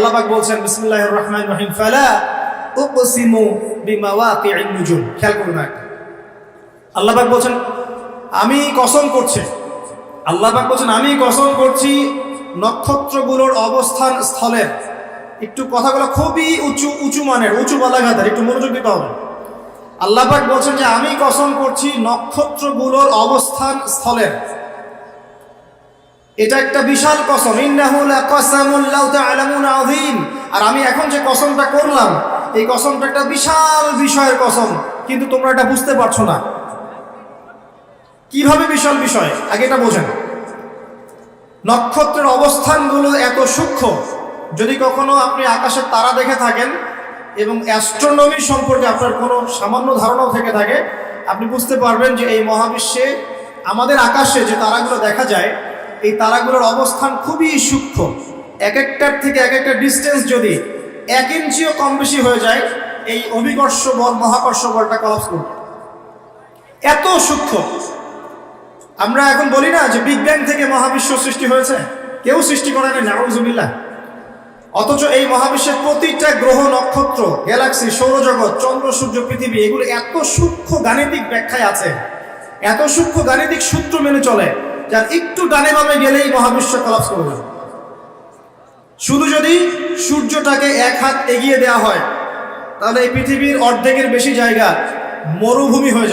আল্লাহ পাক বলছেন বিসমিল্লাহির রহমানির রহিম ফালা উকসিমু বিমাওয়াকি'ন নুজুম। খেয়াল করুন একটা, আল্লাহ পাক বলছেন আমি কসম করছি, আল্লাহ পাক বলছেন আমি কসম করছি নক্ষত্রগুলোর অবস্থান স্থলের। একটু কথাগুলো খুবই উঁচু মানের, উঁচু বালাঘাতের, একটু মনোযোগ দিতে হবে। আল্লাহ পাক বলছেন যে আমি কসম করছি নক্ষত্রগুলোর অবস্থান স্থলের। এটা একটা বিশাল কসম, ইন্নাহু লাকাসামুন লাউ তা'লামুন আযীম। আর আমি এখন যে কসমটা করলাম এই কসমটা একটা বিশাল বিষয়ের কসম, কিন্তু তোমরা এটা বুঝতে পারছো না। কিভাবে বিশাল বিষয় আগে এটা বোঝেন। নক্ষত্রের অবস্থানগুলো এত সূক্ষ্ম, যদি কখনো আপনি আকাশের তারা দেখে থাকেন এবং অ্যাস্ট্রোনমি সম্পর্কে আপনার কোনো সামান্য ধারণাও থেকে থাকে, আপনি বুঝতে পারবেন যে এই মহাবিশ্বে আমাদের আকাশে যে তারাগুলো দেখা যায় এই তারাগুলোর অবস্থান খুবই সূক্ষ্ম। এক একটার থেকে এক একটা ডিস্টেন্স যদি 1 ইঞ্চিও কম বেশি হয়ে যায় এই অভিকর্ষ বল, মহাকর্ষ বলটা কলাপস করবে, এত সূক্ষ্ম। আমরা এখন বলি না যে বিগ ব্যাং থেকে মহাবিশ্ব সৃষ্টি হয়েছে, কেউ সৃষ্টি করেনি, নাউযুবিল্লাহ। অথচ এই মহাবিশ্বের প্রতিটা গ্রহ, নক্ষত্র, গ্যালাক্সি, সৌরজগৎ, চন্দ্র, সূর্য, পৃথিবী এগুলো এত সূক্ষ্ম গাণিতিক ব্যাখ্যায় আছে, এত সূক্ষ্ম গাণিতিক সূত্র মেনে চলে, যার একটু ডানে বামে গেলেই মহাবিশ্ব কলাপস করবে। শুধু যদি সূর্যটাকে 1 হাত এগিয়ে দেওয়া হয় তাহলে এই পৃথিবীর অর্ধেকের বেশি জায়গা মরুভূমি হয়ে যাবে।